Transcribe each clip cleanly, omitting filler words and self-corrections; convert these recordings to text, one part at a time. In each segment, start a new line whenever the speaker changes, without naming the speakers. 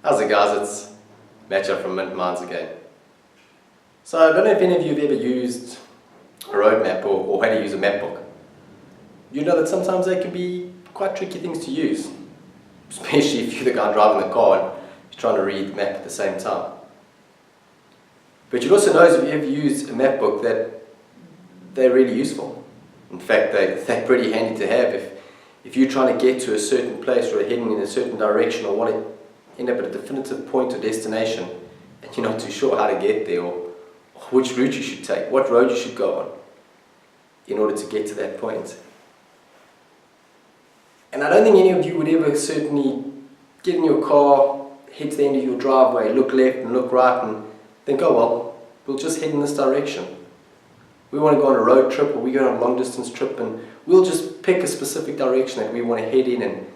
How's it guys, it's Matcha from Mint Minds again. So I don't know if any of you have ever used a road map or how to use a map book. You know that sometimes they can be quite tricky things to use, especially if you're the guy driving the car and you're trying to read the map at the same time. But you'd also know if you ever used a map book that they're really useful. In fact, they're pretty handy to have if you're trying to get to a certain place or heading in a certain direction or want to end up at a definitive point or destination and you're not too sure how to get there or which route you should take, what road you should go on in order to get to that point. And I don't think any of you would ever certainly get in your car, head to the end of your driveway, look left and look right and think, oh well, we'll just head in this direction. We want to go on a road trip or we go on a long distance trip and we'll just pick a specific direction that we want to head in and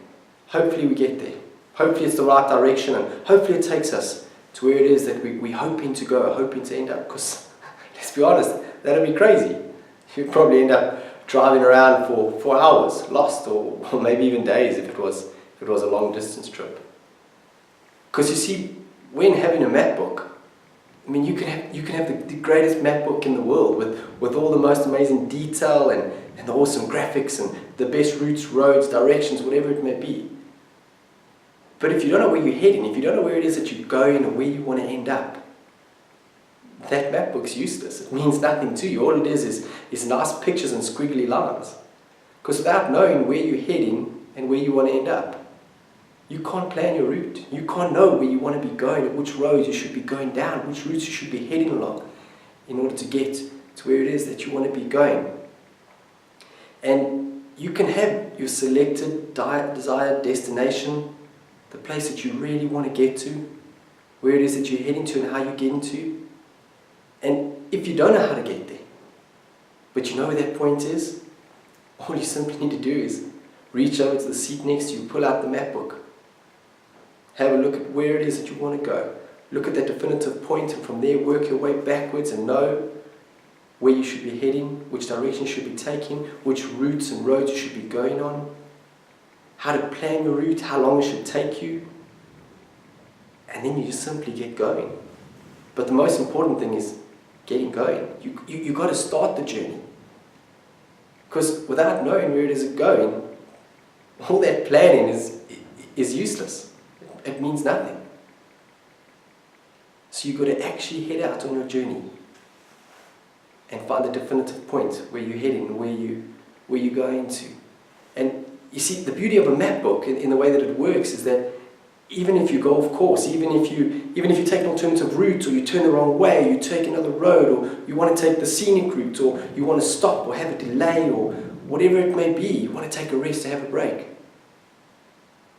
hopefully we get there. Hopefully it's the right direction and hopefully it takes us to where it is that we're hoping to go, hoping to end up. Because let's be honest, that'd be crazy. You'd probably end up driving around for hours, lost, or maybe even days if it was a long distance trip. Because you see, when having a map book, I mean, you can have the greatest map book in the world with all the most amazing detail and the awesome graphics and the best routes, roads, directions, whatever it may be. But if you don't know where you're heading, if you don't know where it is that you're going or where you want to end up, that map book's useless. It means nothing to you. All it is nice pictures and squiggly lines. Because without knowing where you're heading and where you want to end up, you can't plan your route. You can't know where you want to be going, which roads you should be going down, which routes you should be heading along in order to get to where it is that you want to be going. And you can have your selected, desired destination, the place that you really want to get to, where it is that you're heading to and how you're getting to. And if you don't know how to get there, but you know where that point is, all you simply need to do is reach over to the seat next to you, pull out the map book, have a look at where it is that you want to go, look at that definitive point, and from there work your way backwards and know where you should be heading, which direction you should be taking, which routes and roads you should be going on, how to plan your route, how long it should take you, and then you just simply get going. But the most important thing is getting going. You got to start the journey. Because without knowing where it is going, all that planning is useless. It means nothing. So you've got to actually head out on your journey and find the definitive point where you're heading and where you're going to. And you see, the beauty of a map book in the way that it works is that even if you go off course, even if you take an alternative route, or you turn the wrong way, you take another road, or you want to take the scenic route, or you want to stop or have a delay, or whatever it may be, you want to take a rest or have a break.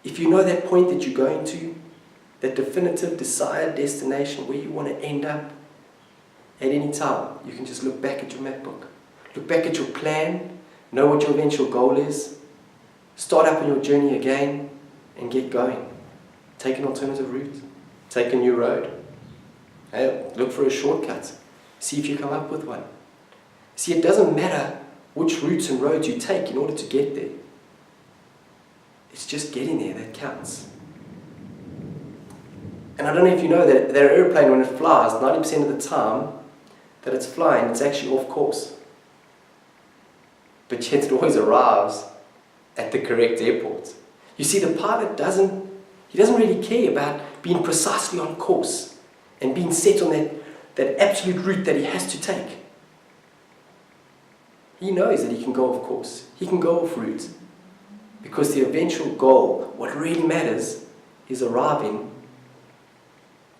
If you know that point that you're going to, that definitive desired destination where you want to end up, at any time, you can just look back at your map book. Look back at your plan, know what your eventual goal is, start up on your journey again, and get going. Take an alternative route. Take a new road. Look for a shortcut. See if you come up with one. See, it doesn't matter which routes and roads you take in order to get there. It's just getting there that counts. And I don't know if you know that an airplane, when it flies, 90% of the time that it's flying, it's actually off course. But yet it always arrives at the correct airport. You see, the pilot doesn't really care about being precisely on course and being set on that absolute route that he has to take. He knows that he can go off course. He can go off route. Because the eventual goal, what really matters, is arriving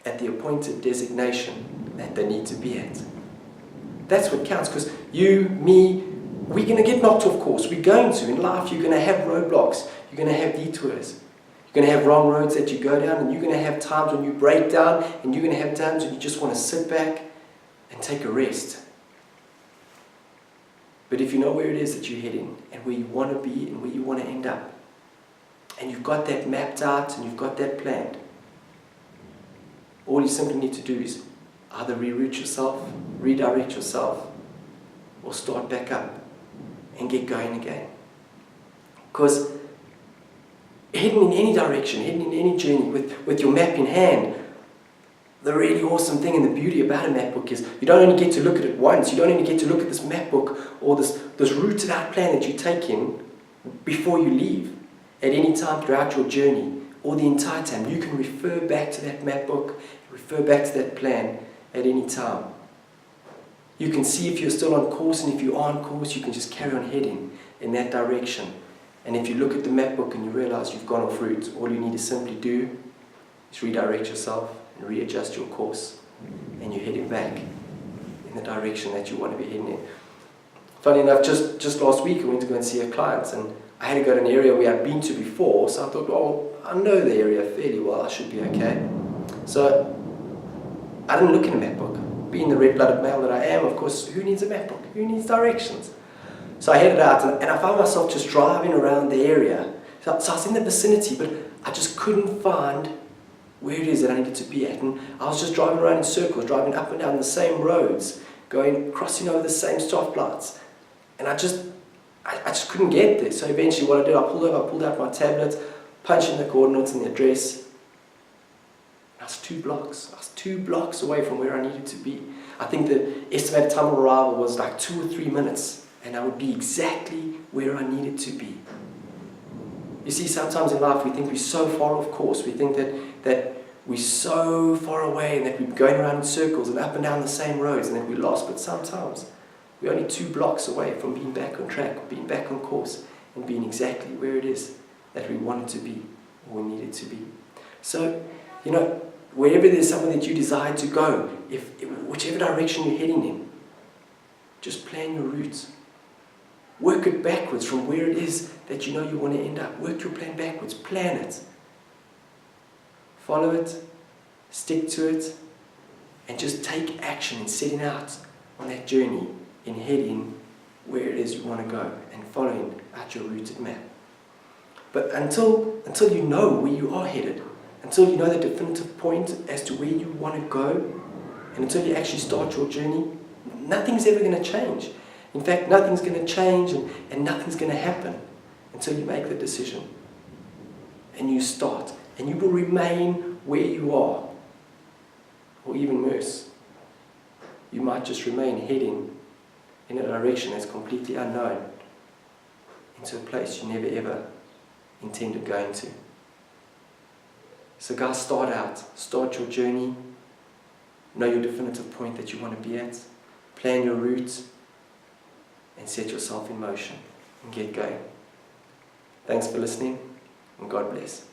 at the appointed designation that they need to be at. That's what counts, because you, me, we're going to get knocked off course. We're going to. In life, you're going to have roadblocks. You're going to have detours. You're going to have wrong roads that you go down, and you're going to have times when you break down, and you're going to have times when you just want to sit back and take a rest. But if you know where it is that you're heading, and where you want to be, and where you want to end up, and you've got that mapped out, and you've got that planned, all you simply need to do is either reroute yourself, redirect yourself, or start back up and get going again. Because heading in any direction, heading in any journey with your map in hand. The really awesome thing and the beauty about a map book is you don't only get to look at it once, you don't only get to look at this map book or this rooted out plan that you take in before you leave. At any time throughout your journey or the entire time, you can refer back to that map book, refer back to that plan at any time. You can see if you're still on course, and if you are on course, you can just carry on heading in that direction. And if you look at the map book and you realize you've gone off route, all you need to simply do is redirect yourself and readjust your course, and you're heading back in the direction that you want to be heading in. Funny enough, just last week I went to go and see a client, and I had to go to an area where I'd been to before, so I thought, well, I know the area fairly well, I should be okay. So I didn't look in a map book. Being the red-blooded male that I am, of course, who needs a map book? Who needs directions? So I headed out, and I found myself just driving around the area. So I was in the vicinity, but I just couldn't find where it is that I needed to be at. And I was just driving around in circles, driving up and down the same roads, crossing over the same stoplights. And I just couldn't get there. So eventually what I did, I pulled out my tablet, punched in the coordinates and the address. I was 2 blocks. I was 2 blocks away from where I needed to be. I think the estimated time of arrival was like 2 or 3 minutes, and I would be exactly where I needed to be. You see, sometimes in life we think we're so far off course. We think that we're so far away and that we're going around in circles and up and down the same roads and that we're lost. But sometimes we're only 2 blocks away from being back on track, being back on course, and being exactly where it is that we wanted to be or we needed to be. So, wherever there's somewhere that you desire to go, whichever direction you're heading in, just plan your route. Work it backwards from where it is that you know you want to end up. Work your plan backwards. Plan it. Follow it. Stick to it. And just take action in setting out on that journey and heading where it is you want to go and following out your routed map. But until you know where you are headed, until you know the definitive point as to where you want to go, and until you actually start your journey, nothing's ever going to change. In fact, nothing's going to change and nothing's going to happen until you make the decision. And you start. And you will remain where you are. Or even worse, you might just remain heading in a direction that's completely unknown, into a place you never ever intended going to. So guys, start your journey, know your definitive point that you want to be at, plan your route, and set yourself in motion and get going. Thanks for listening, and God bless.